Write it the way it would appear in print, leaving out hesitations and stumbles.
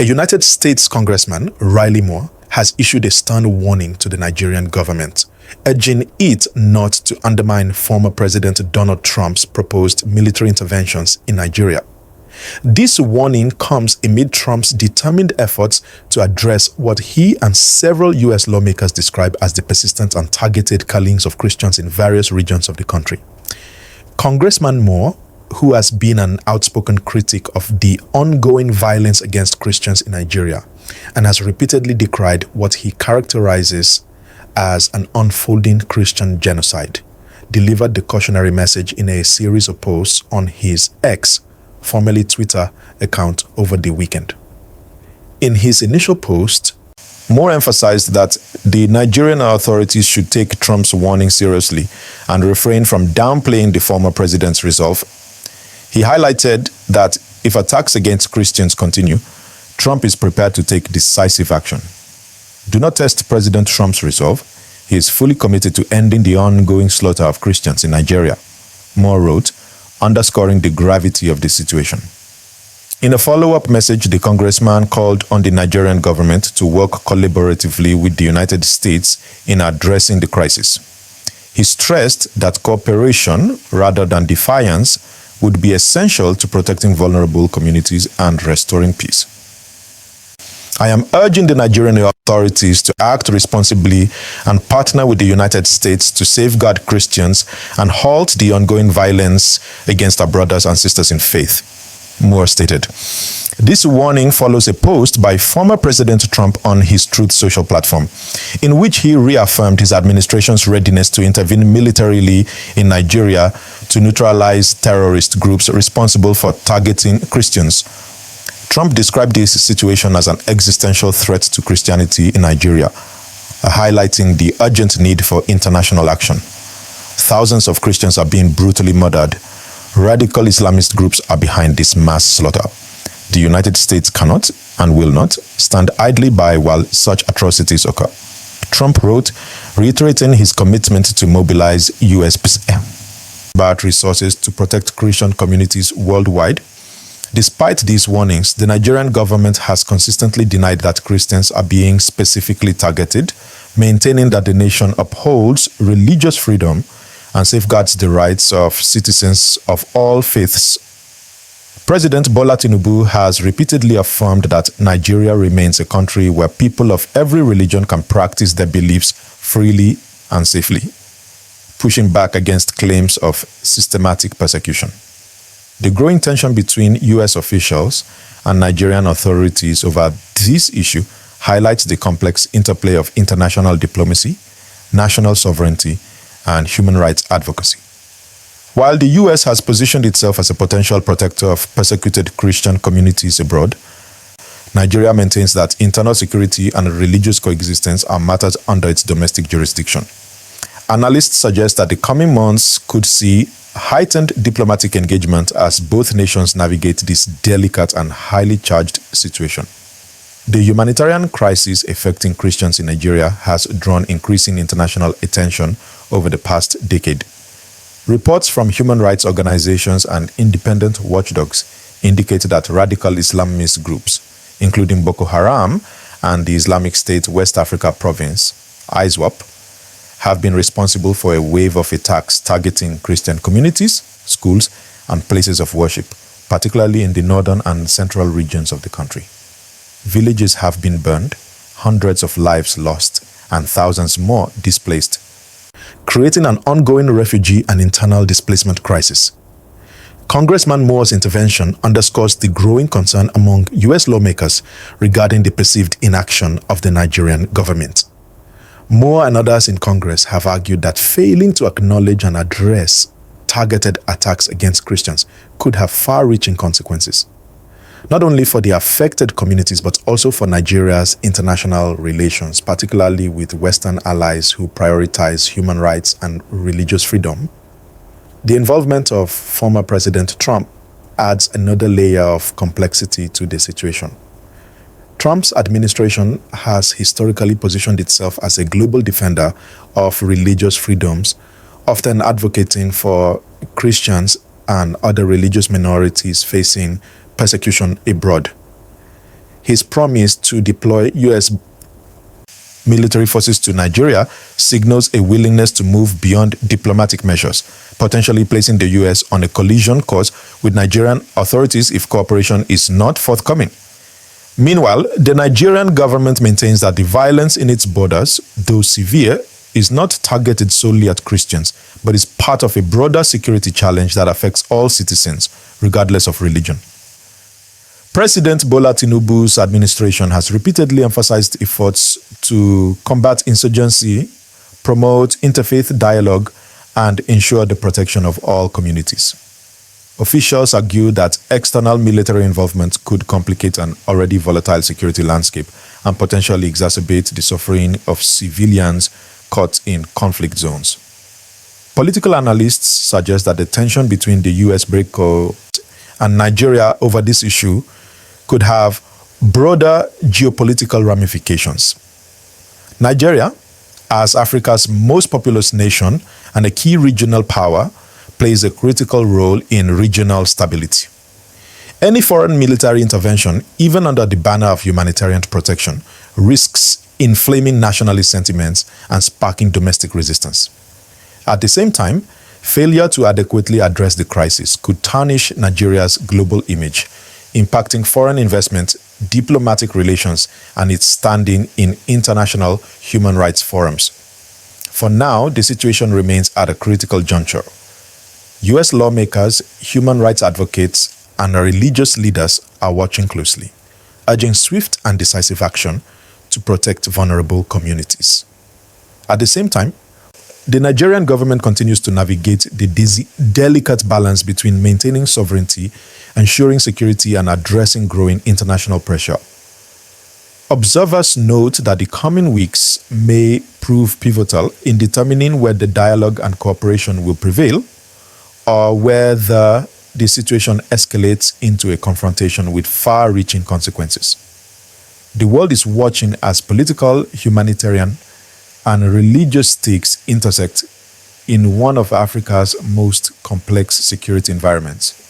A United States Congressman, Riley Moore, has issued a stern warning to the Nigerian government, urging it not to undermine former President Donald Trump's proposed military interventions in Nigeria. This warning comes amid Trump's determined efforts to address what he and several U.S. lawmakers describe as the persistent and targeted killings of Christians in various regions of the country. Congressman Moore, who has been an outspoken critic of the ongoing violence against Christians in Nigeria and has repeatedly decried what he characterizes as an unfolding Christian genocide, delivered the cautionary message in a series of posts on his X, formerly Twitter, account over the weekend. In his initial post, Moore emphasized that the Nigerian authorities should take Trump's warning seriously and refrain from downplaying the former president's resolve. He highlighted that if attacks against Christians continue, Trump is prepared to take decisive action. Do not test President Trump's resolve. He is fully committed to ending the ongoing slaughter of Christians in Nigeria, Moore wrote, underscoring the gravity of the situation. In a follow-up message, the congressman called on the Nigerian government to work collaboratively with the United States in addressing the crisis. He stressed that cooperation, rather than defiance, would be essential to protecting vulnerable communities and restoring peace. I am urging the Nigerian authorities to act responsibly and partner with the United States to safeguard Christians and halt the ongoing violence against our brothers and sisters in faith, Moore stated. This warning follows a post by former President Trump on his Truth Social platform, in which he reaffirmed his administration's readiness to intervene militarily in Nigeria to neutralize terrorist groups responsible for targeting Christians. Trump described this situation as an existential threat to Christianity in Nigeria, highlighting the urgent need for international action. Thousands of Christians are being brutally murdered. Radical Islamist groups are behind this mass slaughter. The United States cannot and will not stand idly by while such atrocities occur, Trump wrote, reiterating his commitment to mobilize U.S. resources to protect Christian communities worldwide. Despite these warnings, the Nigerian government has consistently denied that Christians are being specifically targeted, maintaining that the nation upholds religious freedom and safeguards the rights of citizens of all faiths. President Bola Tinubu has repeatedly affirmed that Nigeria remains a country where people of every religion can practice their beliefs freely and safely, pushing back against claims of systematic persecution. The growing tension between U.S. officials and Nigerian authorities over this issue highlights the complex interplay of international diplomacy, national sovereignty, and human rights advocacy. While the U.S. has positioned itself as a potential protector of persecuted Christian communities abroad, Nigeria maintains that internal security and religious coexistence are matters under its domestic jurisdiction. Analysts suggest that the coming months could see heightened diplomatic engagement as both nations navigate this delicate and highly charged situation. The humanitarian crisis affecting Christians in Nigeria has drawn increasing international attention over the past decade. Reports from human rights organizations and independent watchdogs indicate that radical Islamist groups, including Boko Haram and the Islamic State West Africa Province, ISWAP, have been responsible for a wave of attacks targeting Christian communities, schools, and places of worship, particularly in the northern and central regions of the country. Villages have been burned, hundreds of lives lost, and thousands more displaced, creating an ongoing refugee and internal displacement crisis. Congressman Moore's intervention underscores the growing concern among U.S. lawmakers regarding the perceived inaction of the Nigerian government. Moore and others in Congress have argued that failing to acknowledge and address targeted attacks against Christians could have far-reaching consequences, not only for the affected communities but also for Nigeria's international relations, particularly with Western allies who prioritize human rights and religious freedom. The involvement of former President Trump adds another layer of complexity to the situation. Trump's administration has historically positioned itself as a global defender of religious freedoms, often advocating for Christians and other religious minorities facing persecution abroad. his promise to deploy U.S. military forces to Nigeria signals a willingness to move beyond diplomatic measures, potentially placing the U.S. on a collision course with Nigerian authorities if cooperation is not forthcoming. Meanwhile, the Nigerian government maintains that the violence in its borders, though severe, is not targeted solely at Christians, but is part of a broader security challenge that affects all citizens, regardless of religion. President Bola Tinubu's administration has repeatedly emphasized efforts to combat insurgency, promote interfaith dialogue, and ensure the protection of all communities. Officials argue that external military involvement could complicate an already volatile security landscape and potentially exacerbate the suffering of civilians caught in conflict zones. Political analysts suggest that the tension between the US breakout and Nigeria over this issue could have broader geopolitical ramifications. Nigeria, as Africa's most populous nation and a key regional power, plays a critical role in regional stability. Any foreign military intervention, even under the banner of humanitarian protection, risks inflaming nationalist sentiments and sparking domestic resistance. At the same time, failure to adequately address the crisis could tarnish Nigeria's global image, impacting foreign investment, diplomatic relations, and its standing in international human rights forums. For now, the situation remains at a critical juncture. US lawmakers, human rights advocates, and religious leaders are watching closely, urging swift and decisive action to protect vulnerable communities. At the same time, the Nigerian government continues to navigate the delicate balance between maintaining sovereignty, ensuring security, and addressing growing international pressure. Observers note that the coming weeks may prove pivotal in determining whether dialogue and cooperation will prevail or whether the situation escalates into a confrontation with far-reaching consequences. The world is watching as political, humanitarian, and religious stakes intersect in one of Africa's most complex security environments.